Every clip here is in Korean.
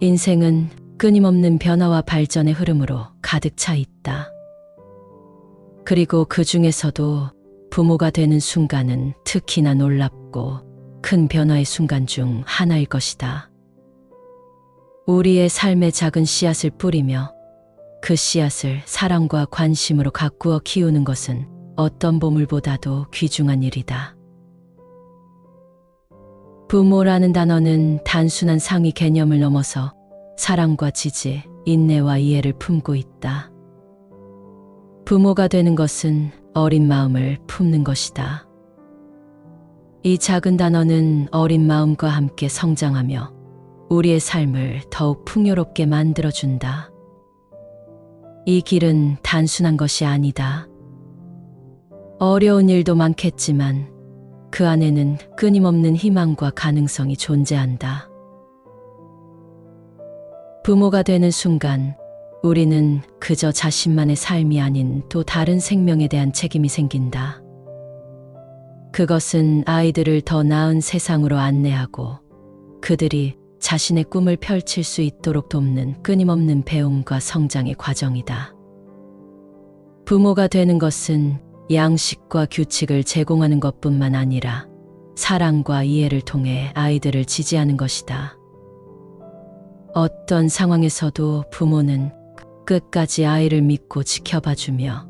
인생은 끊임없는 변화와 발전의 흐름으로 가득 차 있다. 그리고 그 중에서도 부모가 되는 순간은 특히나 놀랍고 큰 변화의 순간 중 하나일 것이다. 우리의 삶에 작은 씨앗을 뿌리며 그 씨앗을 사랑과 관심으로 가꾸어 키우는 것은 어떤 보물보다도 귀중한 일이다. 부모라는 단어는 단순한 상위 개념을 넘어서 사랑과 지지, 인내와 이해를 품고 있다. 부모가 되는 것은 어린 마음을 품는 것이다. 이 작은 단어는 어린 마음과 함께 성장하며 우리의 삶을 더욱 풍요롭게 만들어준다. 이 길은 단순한 것이 아니다. 어려운 일도 많겠지만 그 안에는 끊임없는 희망과 가능성이 존재한다. 부모가 되는 순간 우리는 그저 자신만의 삶이 아닌 또 다른 생명에 대한 책임이 생긴다. 그것은 아이들을 더 나은 세상으로 안내하고 그들이 자신의 꿈을 펼칠 수 있도록 돕는 끊임없는 배움과 성장의 과정이다. 부모가 되는 것은 양식과 규칙을 제공하는 것뿐만 아니라 사랑과 이해를 통해 아이들을 지지하는 것이다. 어떤 상황에서도 부모는 끝까지 아이를 믿고 지켜봐주며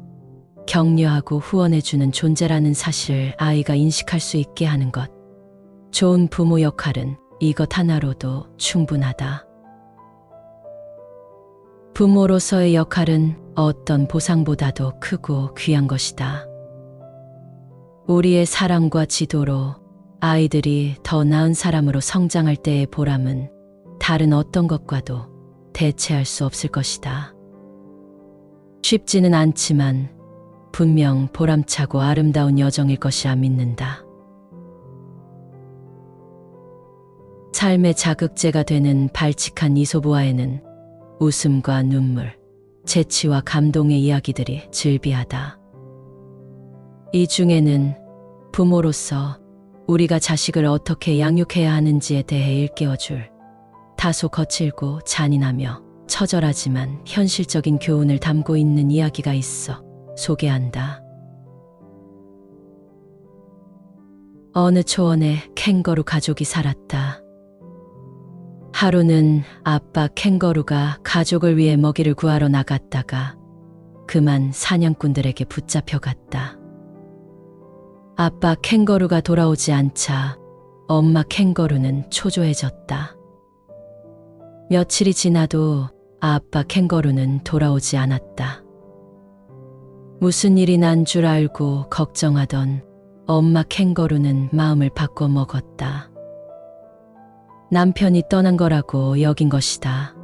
격려하고 후원해주는 존재라는 사실을 아이가 인식할 수 있게 하는 것. 좋은 부모 역할은 이것 하나로도 충분하다. 부모로서의 역할은 어떤 보상보다도 크고 귀한 것이다. 우리의 사랑과 지도로 아이들이 더 나은 사람으로 성장할 때의 보람은 다른 어떤 것과도 대체할 수 없을 것이다. 쉽지는 않지만 분명 보람차고 아름다운 여정일 것이라 믿는다. 삶의 자극제가 되는 발칙한 이솝우화에는 웃음과 눈물, 재치와 감동의 이야기들이 즐비하다. 이 중에는 부모로서 우리가 자식을 어떻게 양육해야 하는지에 대해 일깨워줄 다소 거칠고 잔인하며 처절하지만 현실적인 교훈을 담고 있는 이야기가 있어 소개한다. 어느 초원에 캥거루 가족이 살았다. 하루는 아빠 캥거루가 가족을 위해 먹이를 구하러 나갔다가 그만 사냥꾼들에게 붙잡혀갔다. 아빠 캥거루가 돌아오지 않자 엄마 캥거루는 초조해졌다. 며칠이 지나도 아빠 캥거루는 돌아오지 않았다. 무슨 일이 난 줄 알고 걱정하던 엄마 캥거루는 마음을 바꿔 먹었다. 남편이 떠난 거라고 여긴 것이다.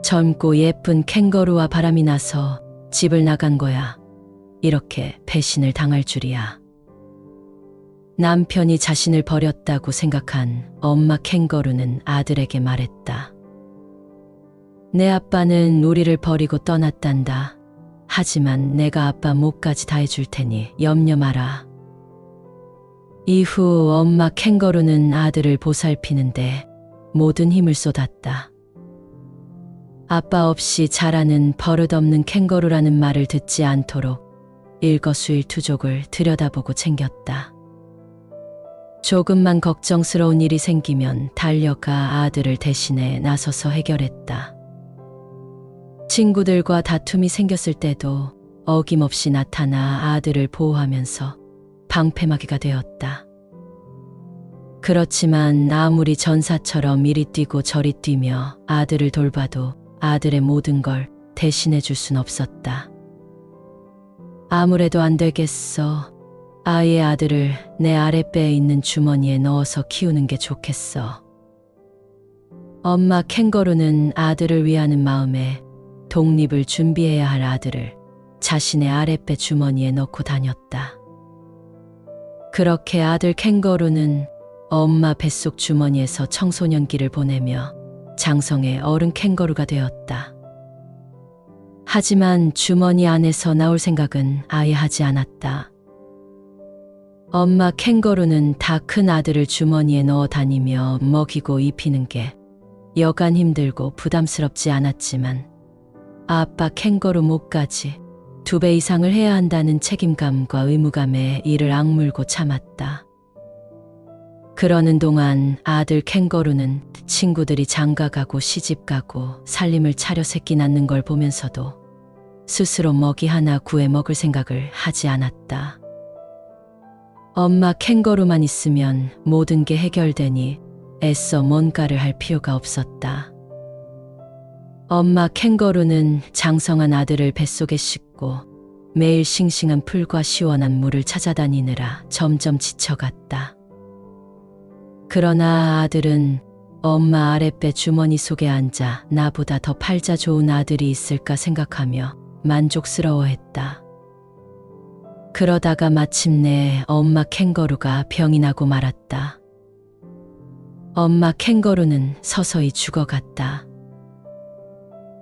젊고 예쁜 캥거루와 바람이 나서 집을 나간 거야. 이렇게 배신을 당할 줄이야. 남편이 자신을 버렸다고 생각한 엄마 캥거루는 아들에게 말했다. 내 아빠는 우리를 버리고 떠났단다. 하지만 내가 아빠 몫까지 다 해줄 테니 염려 마라. 이후 엄마 캥거루는 아들을 보살피는데 모든 힘을 쏟았다. 아빠 없이 자라는 버릇없는 캥거루라는 말을 듣지 않도록 일거수일투족을 들여다보고 챙겼다. 조금만 걱정스러운 일이 생기면 달려가 아들을 대신해 나서서 해결했다. 친구들과 다툼이 생겼을 때도 어김없이 나타나 아들을 보호하면서 방패막이가 되었다. 그렇지만 아무리 전사처럼 이리 뛰고 저리 뛰며 아들을 돌봐도 아들의 모든 걸 대신해 줄 순 없었다. 아무래도 안 되겠어. 아이의 아들을 내 아랫배에 있는 주머니에 넣어서 키우는 게 좋겠어. 엄마 캥거루는 아들을 위하는 마음에 독립을 준비해야 할 아들을 자신의 아랫배 주머니에 넣고 다녔다. 그렇게 아들 캥거루는 엄마 뱃속 주머니에서 청소년기를 보내며 장성의 어른 캥거루가 되었다. 하지만 주머니 안에서 나올 생각은 아예 하지 않았다. 엄마 캥거루는 다 큰 아들을 주머니에 넣어 다니며 먹이고 입히는 게 여간 힘들고 부담스럽지 않았지만 아빠 캥거루 목까지 2배 이상을 해야 한다는 책임감과 의무감에 이를 악물고 참았다. 그러는 동안 아들 캥거루는 친구들이 장가가고 시집가고 살림을 차려 새끼 낳는 걸 보면서도 스스로 먹이 하나 구해 먹을 생각을 하지 않았다. 엄마 캥거루만 있으면 모든 게 해결되니 애써 뭔가를 할 필요가 없었다. 엄마 캥거루는 장성한 아들을 뱃속에 싣고 매일 싱싱한 풀과 시원한 물을 찾아다니느라 점점 지쳐갔다. 그러나 아들은 엄마 아랫배 주머니 속에 앉아 나보다 더 팔자 좋은 아들이 있을까 생각하며 만족스러워했다. 그러다가 마침내 엄마 캥거루가 병이 나고 말았다. 엄마 캥거루는 서서히 죽어갔다.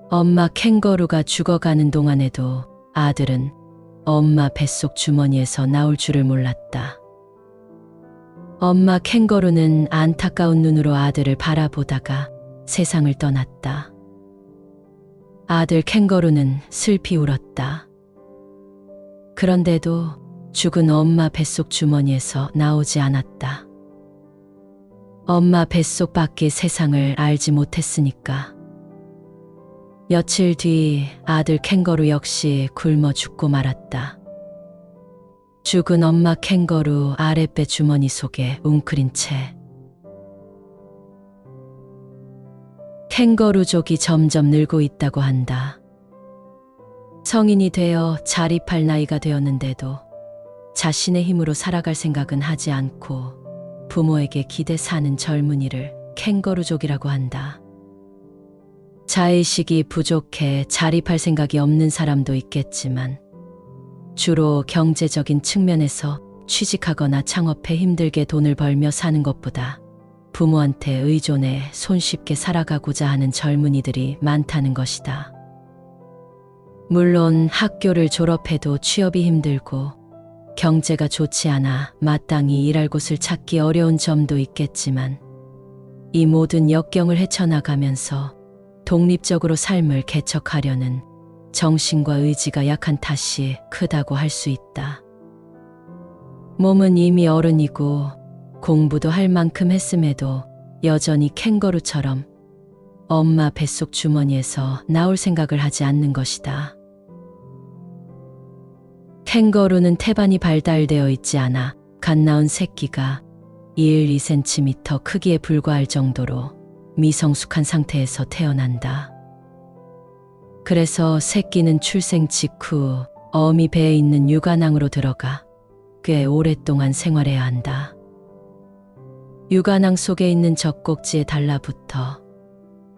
엄마 캥거루가 죽어가는 동안에도 아들은 엄마 뱃속 주머니에서 나올 줄을 몰랐다. 엄마 캥거루는 안타까운 눈으로 아들을 바라보다가 세상을 떠났다. 아들 캥거루는 슬피 울었다. 그런데도 죽은 엄마 뱃속 주머니에서 나오지 않았다. 엄마 뱃속 밖의 세상을 알지 못했으니까. 며칠 뒤 아들 캥거루 역시 굶어 죽고 말았다. 죽은 엄마 캥거루 아랫배 주머니 속에 웅크린 채. 캥거루족이 점점 늘고 있다고 한다. 성인이 되어 자립할 나이가 되었는데도 자신의 힘으로 살아갈 생각은 하지 않고 부모에게 기대 사는 젊은이를 캥거루족이라고 한다. 자의식이 부족해 자립할 생각이 없는 사람도 있겠지만 주로 경제적인 측면에서 취직하거나 창업해 힘들게 돈을 벌며 사는 것보다 부모한테 의존해 손쉽게 살아가고자 하는 젊은이들이 많다는 것이다. 물론 학교를 졸업해도 취업이 힘들고 경제가 좋지 않아 마땅히 일할 곳을 찾기 어려운 점도 있겠지만 이 모든 역경을 헤쳐나가면서 독립적으로 삶을 개척하려는 정신과 의지가 약한 탓이 크다고 할 수 있다. 몸은 이미 어른이고 공부도 할 만큼 했음에도 여전히 캥거루처럼 엄마 뱃속 주머니에서 나올 생각을 하지 않는 것이다. 캥거루는 태반이 발달되어 있지 않아 갓 나온 새끼가 1-2cm 크기에 불과할 정도로 미성숙한 상태에서 태어난다. 그래서 새끼는 출생 직후 어미 배에 있는 유관항으로 들어가 꽤 오랫동안 생활해야 한다. 유관항 속에 있는 젖꼭지에 달라붙어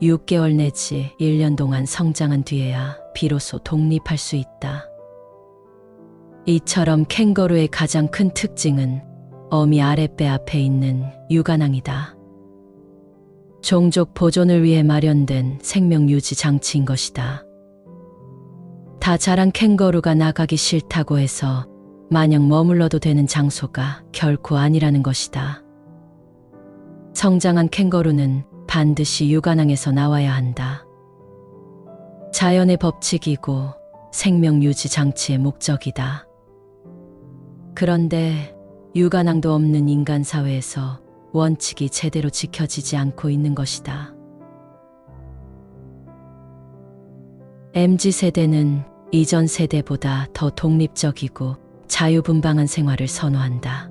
6개월 내지 1년 동안 성장한 뒤에야 비로소 독립할 수 있다. 이처럼 캥거루의 가장 큰 특징은 어미 아랫배 앞에 있는 유관항이다. 종족 보존을 위해 마련된 생명 유지 장치인 것이다. 다 자란 캥거루가 나가기 싫다고 해서 마냥 머물러도 되는 장소가 결코 아니라는 것이다. 성장한 캥거루는 반드시 유관항에서 나와야 한다. 자연의 법칙이고 생명 유지 장치의 목적이다. 그런데 유관항도 없는 인간 사회에서 원칙이 제대로 지켜지지 않고 있는 것이다. MZ세대는 이전 세대보다 더 독립적이고 자유분방한 생활을 선호한다.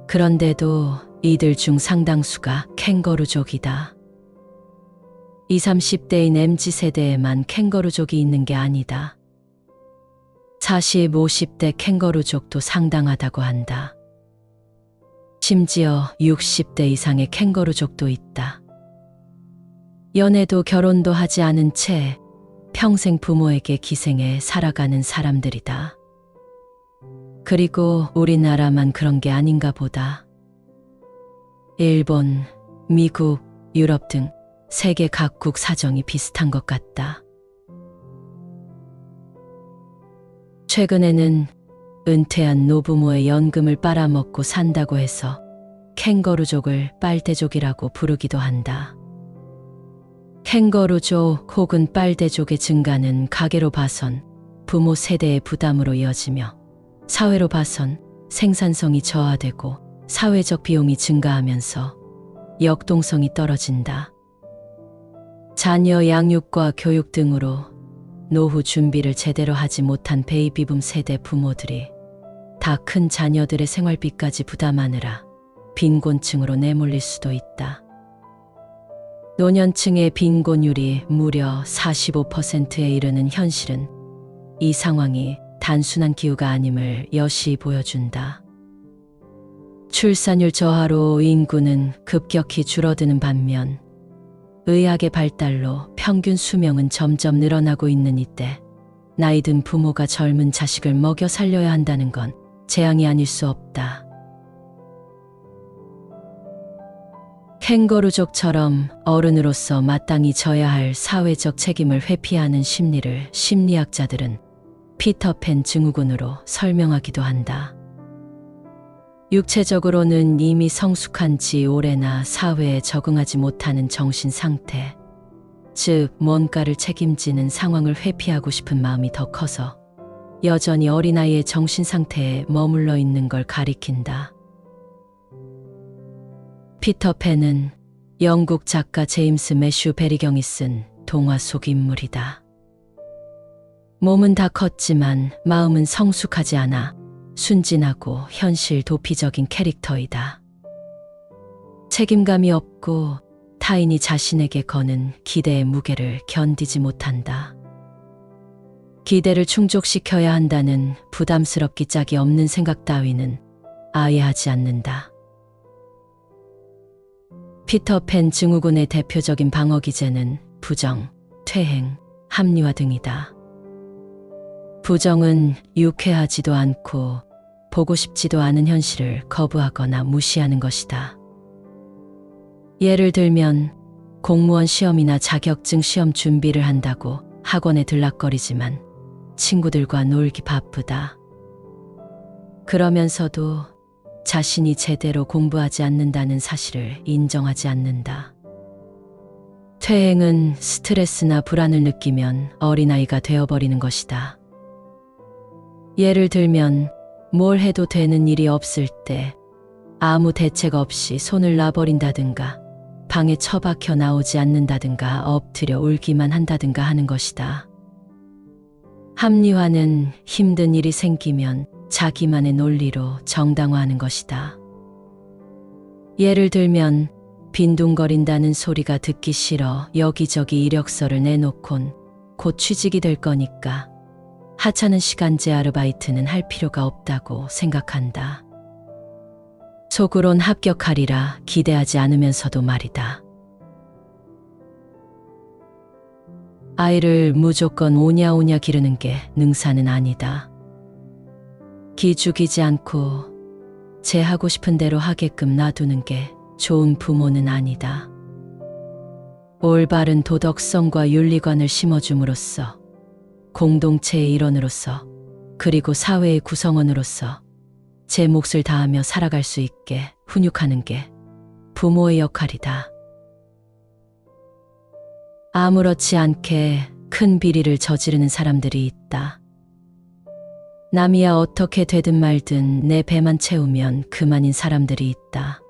그런데도 이들 중 상당수가 캥거루족이다. 20, 30대인 MZ세대에만 캥거루족이 있는 게 아니다. 40, 50대 캥거루족도 상당하다고 한다. 심지어 60대 이상의 캥거루족도 있다. 연애도 결혼도 하지 않은 채 평생 부모에게 기생해 살아가는 사람들이다. 그리고 우리나라만 그런 게 아닌가 보다. 일본, 미국, 유럽 등 세계 각국 사정이 비슷한 것 같다. 최근에는 은퇴한 노부모의 연금을 빨아먹고 산다고 해서 캥거루족을 빨대족이라고 부르기도 한다. 캥거루족 혹은 빨대족의 증가는 가계로 봐선 부모 세대의 부담으로 이어지며 사회로 봐선 생산성이 저하되고 사회적 비용이 증가하면서 역동성이 떨어진다. 자녀 양육과 교육 등으로 노후 준비를 제대로 하지 못한 베이비붐 세대 부모들이 다 큰 자녀들의 생활비까지 부담하느라 빈곤층으로 내몰릴 수도 있다. 노년층의 빈곤율이 무려 45%에 이르는 현실은 이 상황이 단순한 기후가 아님을 여실히 보여준다. 출산율 저하로 인구는 급격히 줄어드는 반면 의학의 발달로 평균 수명은 점점 늘어나고 있는 이때 나이 든 부모가 젊은 자식을 먹여 살려야 한다는 건 재앙이 아닐 수 없다. 캥거루족처럼 어른으로서 마땅히 져야 할 사회적 책임을 회피하는 심리를 심리학자들은 피터팬 증후군으로 설명하기도 한다. 육체적으로는 이미 성숙한 지 오래나 사회에 적응하지 못하는 정신 상태, 즉 뭔가를 책임지는 상황을 회피하고 싶은 마음이 더 커서 여전히 어린아이의 정신 상태에 머물러 있는 걸 가리킨다. 피터팬은 영국 작가 제임스 매슈 베리경이 쓴 동화 속 인물이다. 몸은 다 컸지만 마음은 성숙하지 않아 순진하고 현실 도피적인 캐릭터이다. 책임감이 없고 타인이 자신에게 거는 기대의 무게를 견디지 못한다. 기대를 충족시켜야 한다는 부담스럽기 짝이 없는 생각 따위는 아예 하지 않는다. 피터팬 증후군의 대표적인 방어 기제는 부정, 퇴행, 합리화 등이다. 부정은 유쾌하지도 않고 보고 싶지도 않은 현실을 거부하거나 무시하는 것이다. 예를 들면 공무원 시험이나 자격증 시험 준비를 한다고 학원에 들락거리지만 친구들과 놀기 바쁘다. 그러면서도 자신이 제대로 공부하지 않는다는 사실을 인정하지 않는다. 퇴행은 스트레스나 불안을 느끼면 어린아이가 되어버리는 것이다. 예를 들면 뭘 해도 되는 일이 없을 때 아무 대책 없이 손을 놔버린다든가 방에 처박혀 나오지 않는다든가 엎드려 울기만 한다든가 하는 것이다. 합리화는 힘든 일이 생기면 자기만의 논리로 정당화하는 것이다. 예를 들면 빈둥거린다는 소리가 듣기 싫어 여기저기 이력서를 내놓곤 곧 취직이 될 거니까 하찮은 시간제 아르바이트는 할 필요가 없다고 생각한다. 속으론 합격하리라 기대하지 않으면서도 말이다. 아이를 무조건 오냐오냐 기르는 게 능사는 아니다. 기죽이지 않고 제 하고 싶은 대로 하게끔 놔두는 게 좋은 부모는 아니다. 올바른 도덕성과 윤리관을 심어줌으로써 공동체의 일원으로서 그리고 사회의 구성원으로서 제 몫을 다하며 살아갈 수 있게 훈육하는 게 부모의 역할이다. 아무렇지 않게 큰 비리를 저지르는 사람들이 있다. 남이야 어떻게 되든 말든 내 배만 채우면 그만인 사람들이 있다.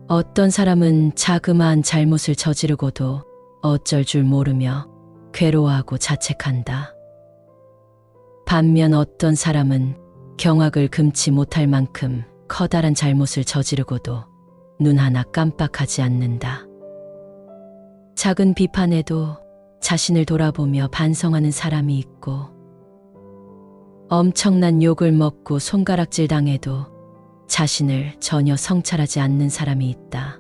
어떤 사람은 자그마한 잘못을 저지르고도 어쩔 줄 모르며 괴로워하고 자책한다. 반면 어떤 사람은 경악을 금치 못할 만큼 커다란 잘못을 저지르고도 눈 하나 깜빡하지 않는다. 작은 비판에도 자신을 돌아보며 반성하는 사람이 있고 엄청난 욕을 먹고 손가락질 당해도 자신을 전혀 성찰하지 않는 사람이 있다.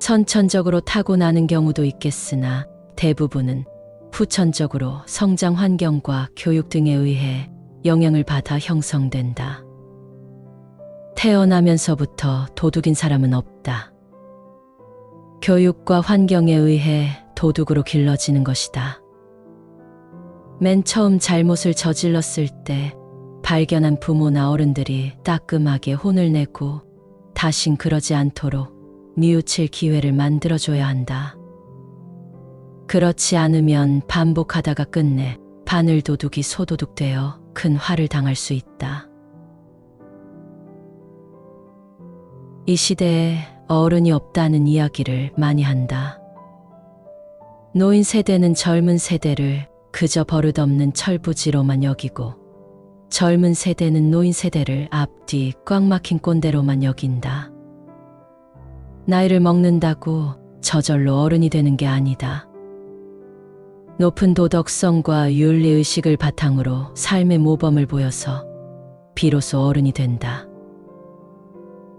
선천적으로 타고나는 경우도 있겠으나 대부분은 후천적으로 성장 환경과 교육 등에 의해 영향을 받아 형성된다. 태어나면서부터 도둑인 사람은 없다. 교육과 환경에 의해 도둑으로 길러지는 것이다. 맨 처음 잘못을 저질렀을 때 발견한 부모나 어른들이 따끔하게 혼을 내고 다신 그러지 않도록 뉘우칠 기회를 만들어줘야 한다. 그렇지 않으면 반복하다가 끝내 바늘도둑이 소도둑되어 큰 화를 당할 수 있다. 이 시대에 어른이 없다는 이야기를 많이 한다. 노인 세대는 젊은 세대를 그저 버릇없는 철부지로만 여기고 젊은 세대는 노인 세대를 앞뒤 꽉 막힌 꼰대로만 여긴다. 나이를 먹는다고 저절로 어른이 되는 게 아니다. 높은 도덕성과 윤리의식을 바탕으로 삶의 모범을 보여서 비로소 어른이 된다.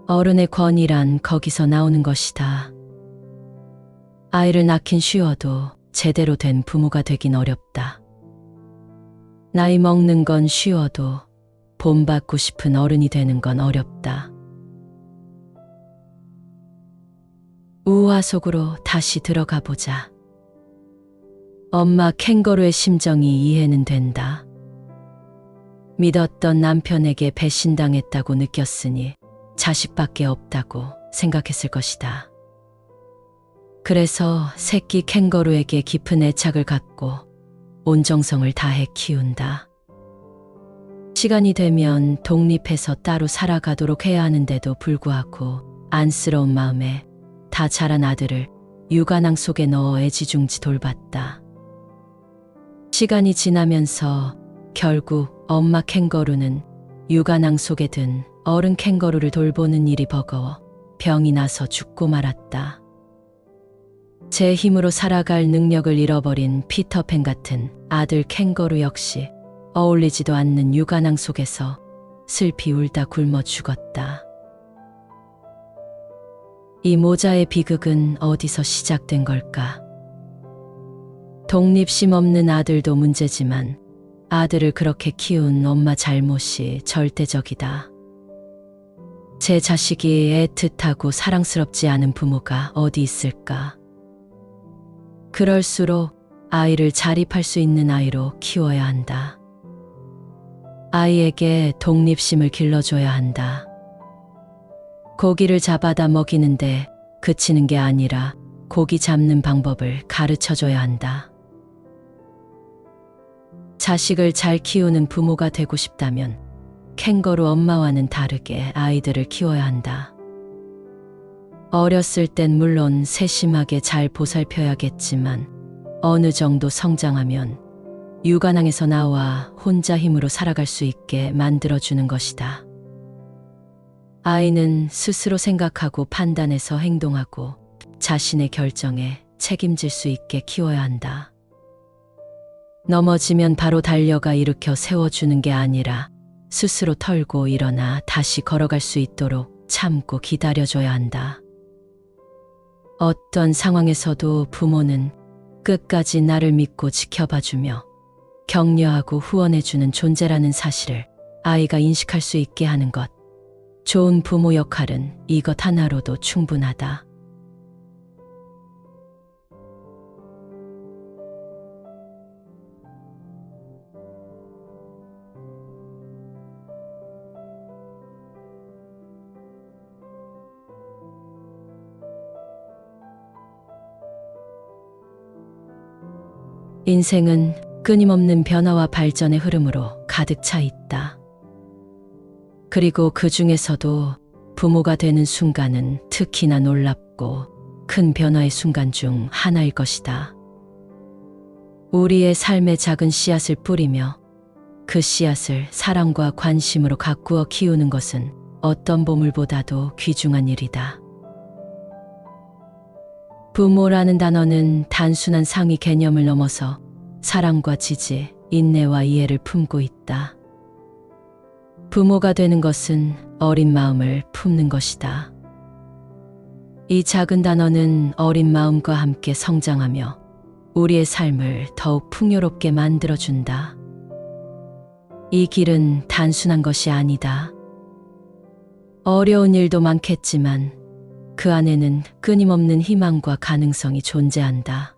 어른의 권위란 거기서 나오는 것이다. 아이를 낳긴 쉬워도 제대로 된 부모가 되긴 어렵다. 나이 먹는 건 쉬워도 본받고 싶은 어른이 되는 건 어렵다. 우화 속으로 다시 들어가 보자. 엄마 캥거루의 심정이 이해는 된다. 믿었던 남편에게 배신당했다고 느꼈으니 자식밖에 없다고 생각했을 것이다. 그래서 새끼 캥거루에게 깊은 애착을 갖고 온 정성을 다해 키운다. 시간이 되면 독립해서 따로 살아가도록 해야 하는데도 불구하고 안쓰러운 마음에 다 자란 아들을 육아낭 속에 넣어 애지중지 돌봤다. 시간이 지나면서 결국 엄마 캥거루는 육아낭 속에 든 어른 캥거루를 돌보는 일이 버거워 병이 나서 죽고 말았다. 제 힘으로 살아갈 능력을 잃어버린 피터팬 같은 아들 캥거루 역시 어울리지도 않는 육아낭 속에서 슬피 울다 굶어 죽었다. 이 모자의 비극은 어디서 시작된 걸까? 독립심 없는 아들도 문제지만 아들을 그렇게 키운 엄마 잘못이 절대적이다. 제 자식이 애틋하고 사랑스럽지 않은 부모가 어디 있을까? 그럴수록 아이를 자립할 수 있는 아이로 키워야 한다. 아이에게 독립심을 길러줘야 한다. 고기를 잡아다 먹이는데 그치는 게 아니라 고기 잡는 방법을 가르쳐줘야 한다. 자식을 잘 키우는 부모가 되고 싶다면 캥거루 엄마와는 다르게 아이들을 키워야 한다. 어렸을 땐 물론 세심하게 잘 보살펴야겠지만 어느 정도 성장하면 육아낭에서 나와 혼자 힘으로 살아갈 수 있게 만들어주는 것이다. 아이는 스스로 생각하고 판단해서 행동하고 자신의 결정에 책임질 수 있게 키워야 한다. 넘어지면 바로 달려가 일으켜 세워주는 게 아니라 스스로 털고 일어나 다시 걸어갈 수 있도록 참고 기다려줘야 한다. 어떤 상황에서도 부모는 끝까지 나를 믿고 지켜봐주며 격려하고 후원해주는 존재라는 사실을 아이가 인식할 수 있게 하는 것. 좋은 부모 역할은 이것 하나로도 충분하다. 인생은 끊임없는 변화와 발전의 흐름으로 가득 차 있다. 그리고 그 중에서도 부모가 되는 순간은 특히나 놀랍고 큰 변화의 순간 중 하나일 것이다. 우리의 삶에 작은 씨앗을 뿌리며 그 씨앗을 사랑과 관심으로 가꾸어 키우는 것은 어떤 보물보다도 귀중한 일이다. 부모라는 단어는 단순한 상위 개념을 넘어서 사랑과 지지, 인내와 이해를 품고 있다. 부모가 되는 것은 어린 마음을 품는 것이다. 이 작은 단어는 어린 마음과 함께 성장하며 우리의 삶을 더욱 풍요롭게 만들어준다. 이 길은 단순한 것이 아니다. 어려운 일도 많겠지만 그 안에는 끊임없는 희망과 가능성이 존재한다.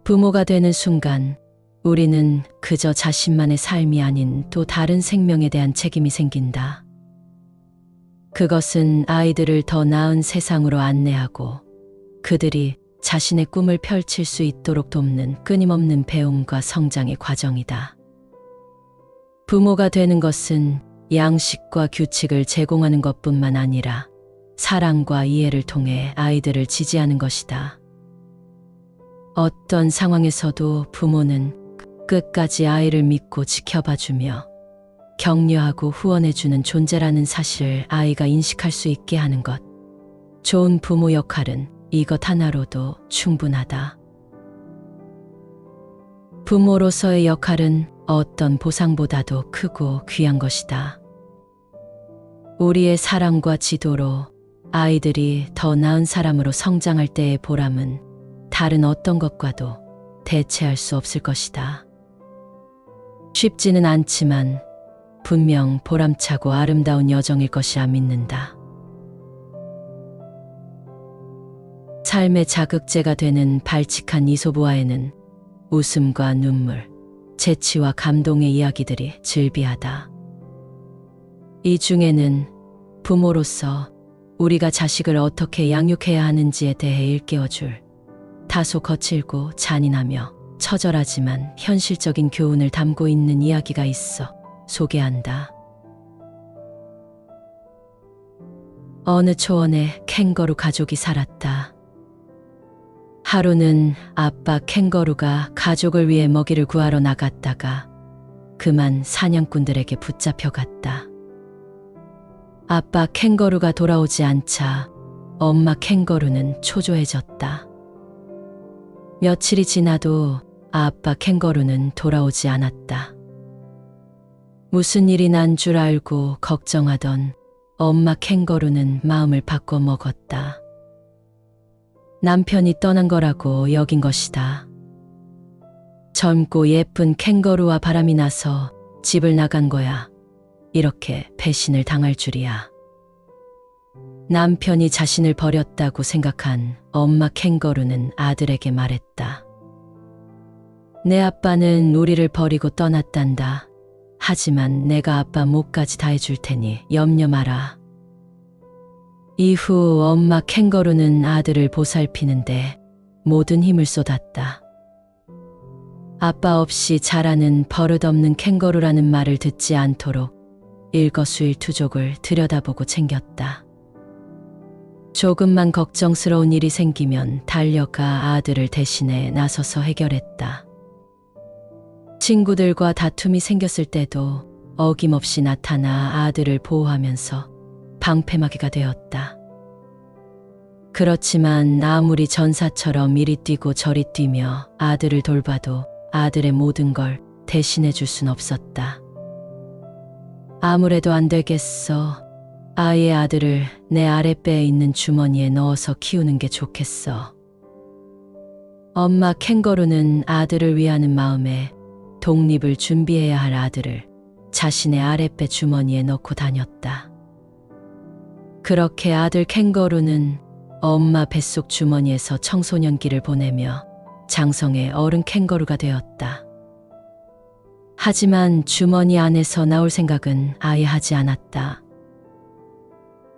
부모가 되는 순간 우리는 그저 자신만의 삶이 아닌 또 다른 생명에 대한 책임이 생긴다. 그것은 아이들을 더 나은 세상으로 안내하고 그들이 자신의 꿈을 펼칠 수 있도록 돕는 끊임없는 배움과 성장의 과정이다. 부모가 되는 것은 양식과 규칙을 제공하는 것뿐만 아니라 사랑과 이해를 통해 아이들을 지지하는 것이다. 어떤 상황에서도 부모는 끝까지 아이를 믿고 지켜봐주며 격려하고 후원해주는 존재라는 사실을 아이가 인식할 수 있게 하는 것. 좋은 부모 역할은 이것 하나로도 충분하다. 부모로서의 역할은 어떤 보상보다도 크고 귀한 것이다. 우리의 사랑과 지도로 아이들이 더 나은 사람으로 성장할 때의 보람은 다른 어떤 것과도 대체할 수 없을 것이다. 쉽지는 않지만 분명 보람차고 아름다운 여정일 것이라 믿는다. 삶의 자극제가 되는 발칙한 이솝우화에는 웃음과 눈물, 재치와 감동의 이야기들이 즐비하다. 이 중에는 부모로서 우리가 자식을 어떻게 양육해야 하는지에 대해 일깨워줄 다소 거칠고 잔인하며 처절하지만 현실적인 교훈을 담고 있는 이야기가 있어 소개한다. 어느 초원에 캥거루 가족이 살았다. 하루는 아빠 캥거루가 가족을 위해 먹이를 구하러 나갔다가 그만 사냥꾼들에게 붙잡혀갔다. 아빠 캥거루가 돌아오지 않자 엄마 캥거루는 초조해졌다. 며칠이 지나도 아빠 캥거루는 돌아오지 않았다. 무슨 일이 난 줄 알고 걱정하던 엄마 캥거루는 마음을 바꿔 먹었다. 남편이 떠난 거라고 여긴 것이다. 젊고 예쁜 캥거루와 바람이 나서 집을 나간 거야. 이렇게 배신을 당할 줄이야. 남편이 자신을 버렸다고 생각한 엄마 캥거루는 아들에게 말했다. 내 아빠는 우리를 버리고 떠났단다. 하지만 내가 아빠 몫까지 다 해줄 테니 염려 마라. 이후 엄마 캥거루는 아들을 보살피는데 모든 힘을 쏟았다. 아빠 없이 자라는 버릇없는 캥거루라는 말을 듣지 않도록 일거수일투족을 들여다보고 챙겼다. 조금만 걱정스러운 일이 생기면 달려가 아들을 대신해 나서서 해결했다. 친구들과 다툼이 생겼을 때도 어김없이 나타나 아들을 보호하면서 방패막이가 되었다. 그렇지만 아무리 전사처럼 이리 뛰고 저리 뛰며 아들을 돌봐도 아들의 모든 걸 대신해 줄 순 없었다. 아무래도 안 되겠어. 아이의 아들을 내 아랫배에 있는 주머니에 넣어서 키우는 게 좋겠어. 엄마 캥거루는 아들을 위하는 마음에 독립을 준비해야 할 아들을 자신의 아랫배 주머니에 넣고 다녔다. 그렇게 아들 캥거루는 엄마 뱃속 주머니에서 청소년기를 보내며 장성의 어른 캥거루가 되었다. 하지만 주머니 안에서 나올 생각은 아예 하지 않았다.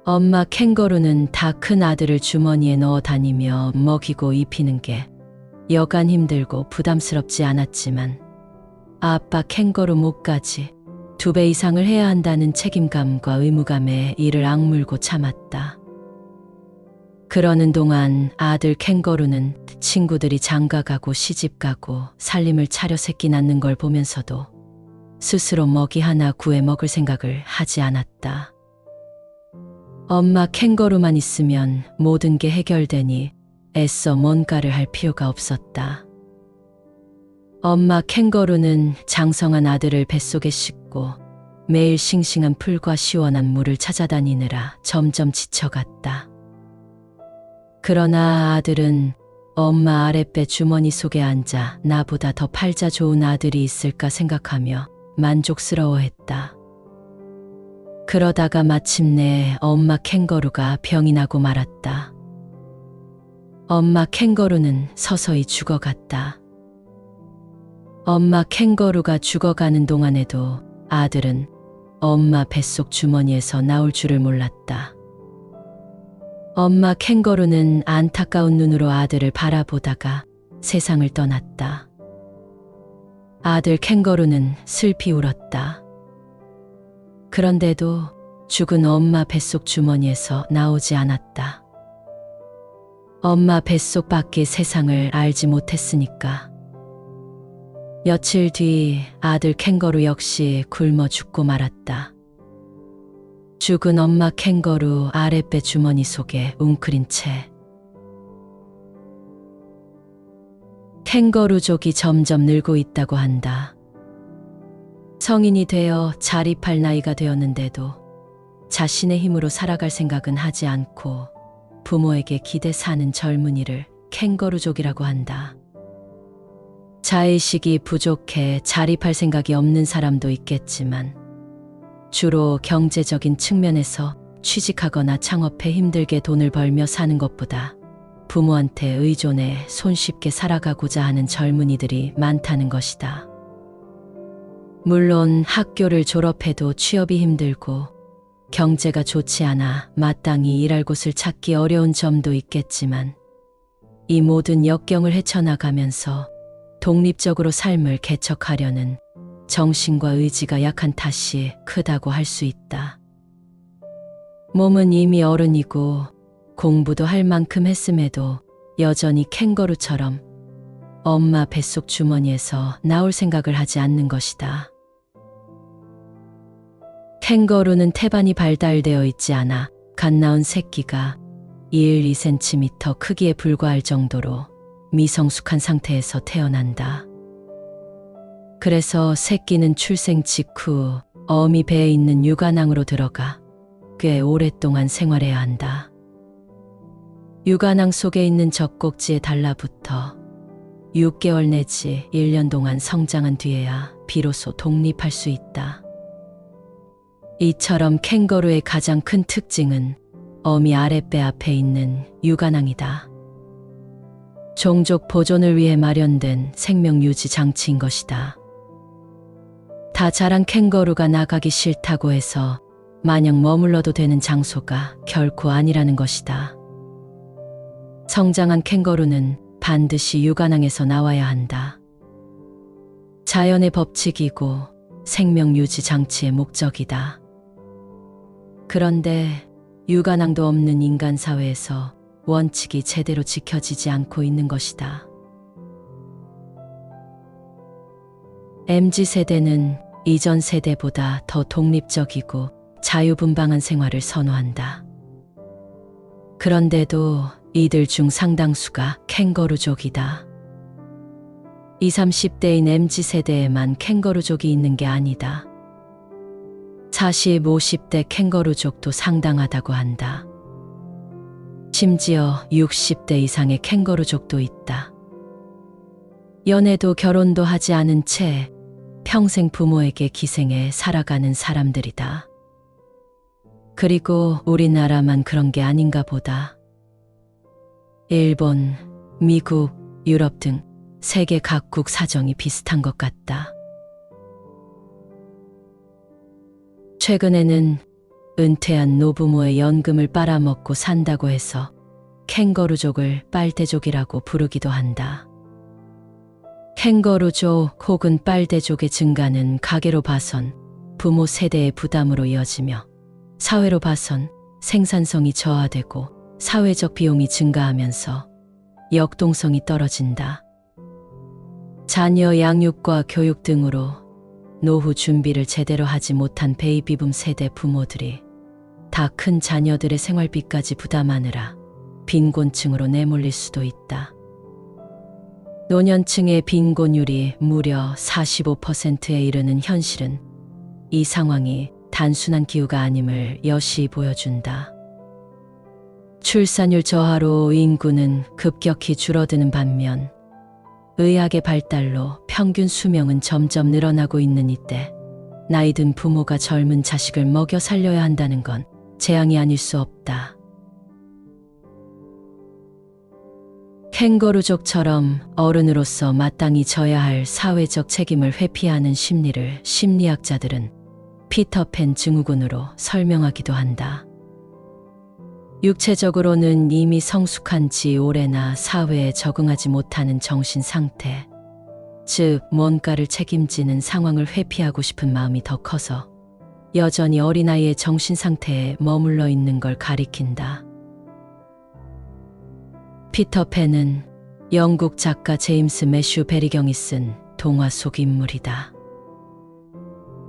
엄마 캥거루는 다 큰 아들을 주머니에 넣어 다니며 먹이고 입히는 게 여간 힘들고 부담스럽지 않았지만 아빠 캥거루 몫까지 2배 이상을 해야 한다는 책임감과 의무감에 이를 악물고 참았다. 그러는 동안 아들 캥거루는 친구들이 장가가고 시집가고 살림을 차려 새끼 낳는 걸 보면서도 스스로 먹이 하나 구해 먹을 생각을 하지 않았다. 엄마 캥거루만 있으면 모든 게 해결되니 애써 뭔가를 할 필요가 없었다. 엄마 캥거루는 장성한 아들을 뱃속에 싣고 매일 싱싱한 풀과 시원한 물을 찾아다니느라 점점 지쳐갔다. 그러나 아들은 엄마 아랫배 주머니 속에 앉아 나보다 더 팔자 좋은 아들이 있을까 생각하며 만족스러워했다. 그러다가 마침내 엄마 캥거루가 병이 나고 말았다. 엄마 캥거루는 서서히 죽어갔다. 엄마 캥거루가 죽어가는 동안에도 아들은 엄마 뱃속 주머니에서 나올 줄을 몰랐다. 엄마 캥거루는 안타까운 눈으로 아들을 바라보다가 세상을 떠났다. 아들 캥거루는 슬피 울었다. 그런데도 죽은 엄마 뱃속 주머니에서 나오지 않았다. 엄마 뱃속 밖의 세상을 알지 못했으니까. 며칠 뒤 아들 캥거루 역시 굶어 죽고 말았다. 죽은 엄마 캥거루 아랫배 주머니 속에 웅크린 채. 캥거루족이 점점 늘고 있다고 한다. 성인이 되어 자립할 나이가 되었는데도 자신의 힘으로 살아갈 생각은 하지 않고 부모에게 기대 사는 젊은이를 캥거루족이라고 한다. 자의식이 부족해 자립할 생각이 없는 사람도 있겠지만 주로 경제적인 측면에서 취직하거나 창업해 힘들게 돈을 벌며 사는 것보다 부모한테 의존해 손쉽게 살아가고자 하는 젊은이들이 많다는 것이다. 물론 학교를 졸업해도 취업이 힘들고 경제가 좋지 않아 마땅히 일할 곳을 찾기 어려운 점도 있겠지만 이 모든 역경을 헤쳐나가면서 독립적으로 삶을 개척하려는 정신과 의지가 약한 탓이 크다고 할 수 있다. 몸은 이미 어른이고 공부도 할 만큼 했음에도 여전히 캥거루처럼 엄마 뱃속 주머니에서 나올 생각을 하지 않는 것이다. 캥거루는 태반이 발달되어 있지 않아 갓 나온 새끼가 1-2cm 크기에 불과할 정도로 미성숙한 상태에서 태어난다. 그래서 새끼는 출생 직후 어미 배에 있는 유관낭으로 들어가 꽤 오랫동안 생활해야 한다. 유관낭 속에 있는 젖꼭지에 달라붙어 6개월 내지 1년 동안 성장한 뒤에야 비로소 독립할 수 있다. 이처럼 캥거루의 가장 큰 특징은 어미 아랫배 앞에 있는 유관낭이다. 종족 보존을 위해 마련된 생명 유지 장치인 것이다. 다 자란 캥거루가 나가기 싫다고 해서 마냥 머물러도 되는 장소가 결코 아니라는 것이다. 성장한 캥거루는 반드시 유관낭에서 나와야 한다. 자연의 법칙이고 생명 유지 장치의 목적이다. 그런데 유관낭도 없는 인간 사회에서 원칙이 제대로 지켜지지 않고 있는 것이다. MZ세대는 이전 세대보다 더 독립적이고 자유분방한 생활을 선호한다. 그런데도 이들 중 상당수가 캥거루족이다. 20-30대인 MZ세대에만 캥거루족이 있는 게 아니다. 40-50대 캥거루족도 상당하다고 한다. 심지어 60대 이상의 캥거루족도 있다. 연애도 결혼도 하지 않은 채 평생 부모에게 기생해 살아가는 사람들이다. 그리고 우리나라만 그런 게 아닌가 보다. 일본, 미국, 유럽 등 세계 각국 사정이 비슷한 것 같다. 최근에는 은퇴한 노부모의 연금을 빨아먹고 산다고 해서 캥거루족을 빨대족이라고 부르기도 한다. 캥거루족 혹은 빨대족의 증가는 가계로 봐선 부모 세대의 부담으로 이어지며 사회로 봐선 생산성이 저하되고 사회적 비용이 증가하면서 역동성이 떨어진다. 자녀 양육과 교육 등으로 노후 준비를 제대로 하지 못한 베이비붐 세대 부모들이 다 큰 자녀들의 생활비까지 부담하느라 빈곤층으로 내몰릴 수도 있다. 노년층의 빈곤율이 무려 45%에 이르는 현실은 이 상황이 단순한 기후가 아님을 여실히 보여준다. 출산율 저하로 인구는 급격히 줄어드는 반면 의학의 발달로 평균 수명은 점점 늘어나고 있는 이때 나이 든 부모가 젊은 자식을 먹여 살려야 한다는 건 재앙이 아닐 수 없다. 캥거루족처럼 어른으로서 마땅히 져야 할 사회적 책임을 회피하는 심리를 심리학자들은 피터팬 증후군으로 설명하기도 한다. 육체적으로는 이미 성숙한 지 오래나 사회에 적응하지 못하는 정신 상태, 즉 뭔가를 책임지는 상황을 회피하고 싶은 마음이 더 커서 여전히 어린아이의 정신 상태에 머물러 있는 걸 가리킨다. 피터팬은 영국 작가 제임스 매슈 베리경이 쓴 동화 속 인물이다.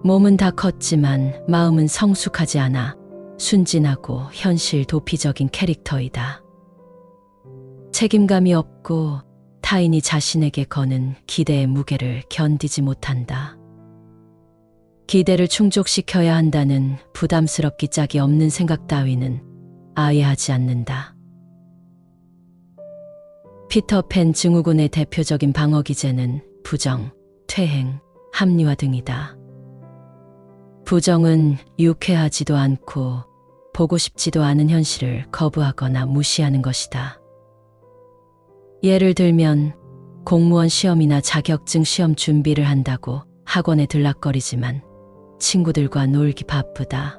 몸은 다 컸지만 마음은 성숙하지 않아 순진하고 현실 도피적인 캐릭터이다. 책임감이 없고 타인이 자신에게 거는 기대의 무게를 견디지 못한다. 기대를 충족시켜야 한다는 부담스럽기 짝이 없는 생각 따위는 아예 하지 않는다. 피터팬 증후군의 대표적인 방어 기제는 부정, 퇴행, 합리화 등이다. 부정은 유쾌하지도 않고 보고 싶지도 않은 현실을 거부하거나 무시하는 것이다. 예를 들면 공무원 시험이나 자격증 시험 준비를 한다고 학원에 들락거리지만 친구들과 놀기 바쁘다.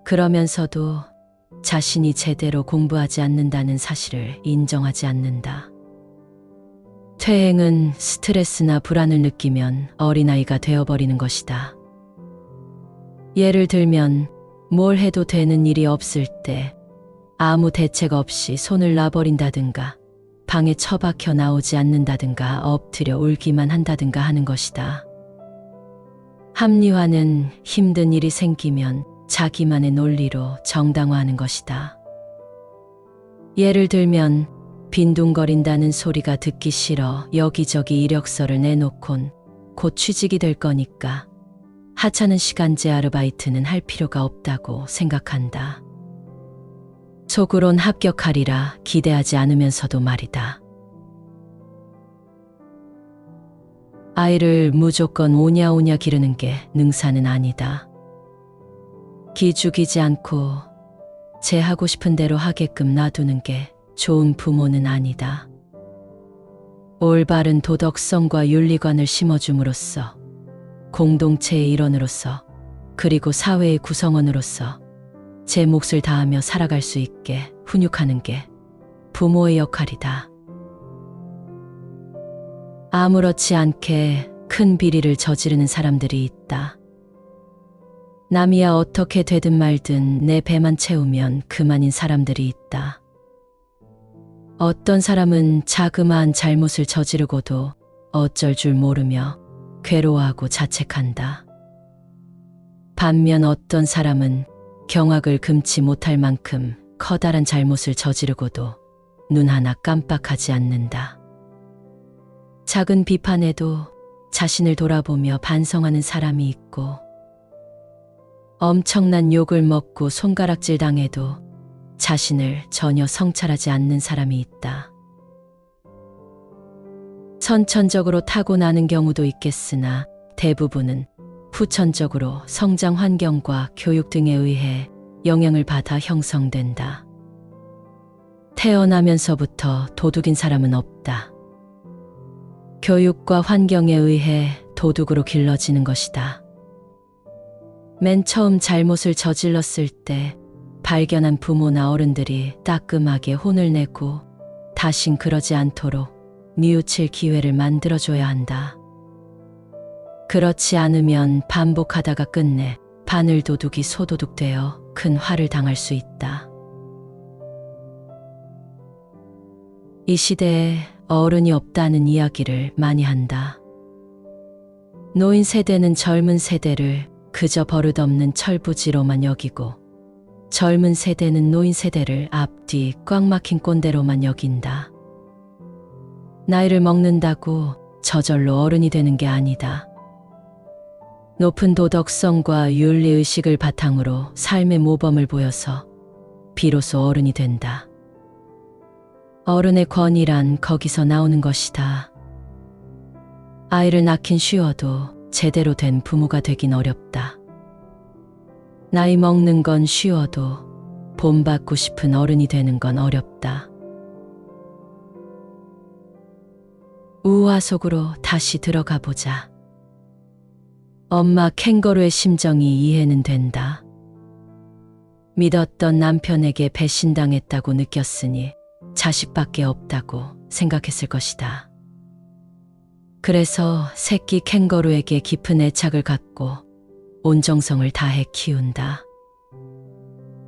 그러면서도 자신이 제대로 공부하지 않는다는 사실을 인정하지 않는다. 퇴행은 스트레스나 불안을 느끼면 어린아이가 되어버리는 것이다. 예를 들면 뭘 해도 되는 일이 없을 때 아무 대책 없이 손을 놔버린다든가 방에 처박혀 나오지 않는다든가 엎드려 울기만 한다든가 하는 것이다. 합리화는 힘든 일이 생기면 자기만의 논리로 정당화하는 것이다. 예를 들면 빈둥거린다는 소리가 듣기 싫어 여기저기 이력서를 내놓곤 곧 취직이 될 거니까 하찮은 시간제 아르바이트는 할 필요가 없다고 생각한다. 속으론 합격하리라 기대하지 않으면서도 말이다. 아이를 무조건 오냐오냐 기르는 게 능사는 아니다. 기죽이지 않고 제 하고 싶은 대로 하게끔 놔두는 게 좋은 부모는 아니다. 올바른 도덕성과 윤리관을 심어줌으로써 공동체의 일원으로서 그리고 사회의 구성원으로서 제 몫을 다하며 살아갈 수 있게 훈육하는 게 부모의 역할이다. 아무렇지 않게 큰 비리를 저지르는 사람들이 있다. 남이야 어떻게 되든 말든 내 배만 채우면 그만인 사람들이 있다. 어떤 사람은 자그마한 잘못을 저지르고도 어쩔 줄 모르며 괴로워하고 자책한다. 반면 어떤 사람은 경악을 금치 못할 만큼 커다란 잘못을 저지르고도 눈 하나 깜빡하지 않는다. 작은 비판에도 자신을 돌아보며 반성하는 사람이 있고 엄청난 욕을 먹고 손가락질 당해도 자신을 전혀 성찰하지 않는 사람이 있다. 선천적으로 타고나는 경우도 있겠으나 대부분은 후천적으로 성장 환경과 교육 등에 의해 영향을 받아 형성된다. 태어나면서부터 도둑인 사람은 없다. 교육과 환경에 의해 도둑으로 길러지는 것이다. 맨 처음 잘못을 저질렀을 때 발견한 부모나 어른들이 따끔하게 혼을 내고 다신 그러지 않도록 뉘우칠 기회를 만들어줘야 한다. 그렇지 않으면 반복하다가 끝내 바늘도둑이 소도둑되어 큰 화를 당할 수 있다. 이 시대에 어른이 없다는 이야기를 많이 한다. 노인 세대는 젊은 세대를 그저 버릇없는 철부지로만 여기고 젊은 세대는 노인 세대를 앞뒤 꽉 막힌 꼰대로만 여긴다. 나이를 먹는다고 저절로 어른이 되는 게 아니다. 높은 도덕성과 윤리의식을 바탕으로 삶의 모범을 보여서 비로소 어른이 된다. 어른의 권위란 거기서 나오는 것이다. 아이를 낳긴 쉬워도 제대로 된 부모가 되긴 어렵다. 나이 먹는 건 쉬워도 본받고 싶은 어른이 되는 건 어렵다. 우화 속으로 다시 들어가 보자. 엄마 캥거루의 심정이 이해는 된다. 믿었던 남편에게 배신당했다고 느꼈으니 자식밖에 없다고 생각했을 것이다. 그래서 새끼 캥거루에게 깊은 애착을 갖고 온 정성을 다해 키운다.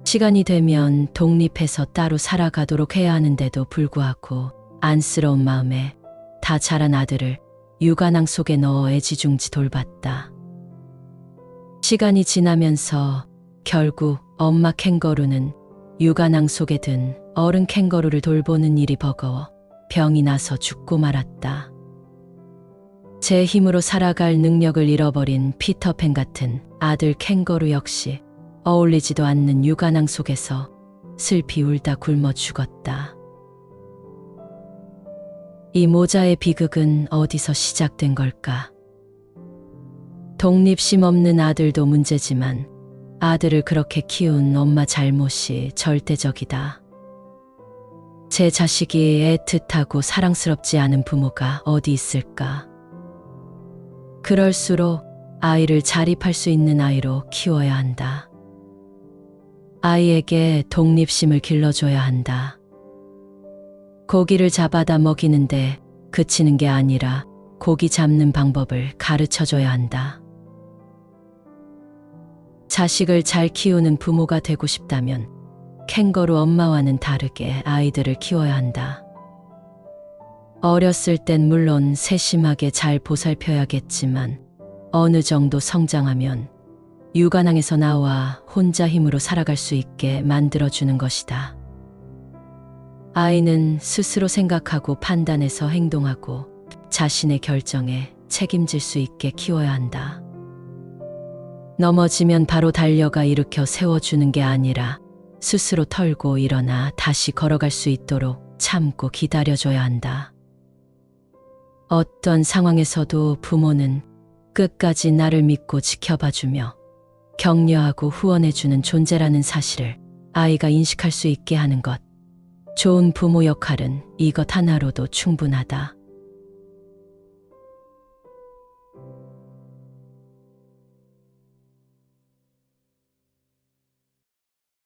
시간이 되면 독립해서 따로 살아가도록 해야 하는데도 불구하고 안쓰러운 마음에 다 자란 아들을 육아낭 속에 넣어 애지중지 돌봤다. 시간이 지나면서 결국 엄마 캥거루는 육아낭 속에 든 어른 캥거루를 돌보는 일이 버거워 병이 나서 죽고 말았다. 제 힘으로 살아갈 능력을 잃어버린 피터팬 같은 아들 캥거루 역시 어울리지도 않는 육아낭 속에서 슬피 울다 굶어 죽었다. 이 모자의 비극은 어디서 시작된 걸까? 독립심 없는 아들도 문제지만 아들을 그렇게 키운 엄마 잘못이 절대적이다. 제 자식이 애틋하고 사랑스럽지 않은 부모가 어디 있을까? 그럴수록 아이를 자립할 수 있는 아이로 키워야 한다. 아이에게 독립심을 길러줘야 한다. 고기를 잡아다 먹이는데 그치는 게 아니라 고기 잡는 방법을 가르쳐줘야 한다. 자식을 잘 키우는 부모가 되고 싶다면 캥거루 엄마와는 다르게 아이들을 키워야 한다. 어렸을 땐 물론 세심하게 잘 보살펴야겠지만 어느 정도 성장하면 육아낭에서 나와 혼자 힘으로 살아갈 수 있게 만들어주는 것이다. 아이는 스스로 생각하고 판단해서 행동하고 자신의 결정에 책임질 수 있게 키워야 한다. 넘어지면 바로 달려가 일으켜 세워주는 게 아니라 스스로 털고 일어나 다시 걸어갈 수 있도록 참고 기다려줘야 한다. 어떤 상황에서도 부모는 끝까지 나를 믿고 지켜봐주며 격려하고 후원해주는 존재라는 사실을 아이가 인식할 수 있게 하는 것. 좋은 부모 역할은 이것 하나로도 충분하다.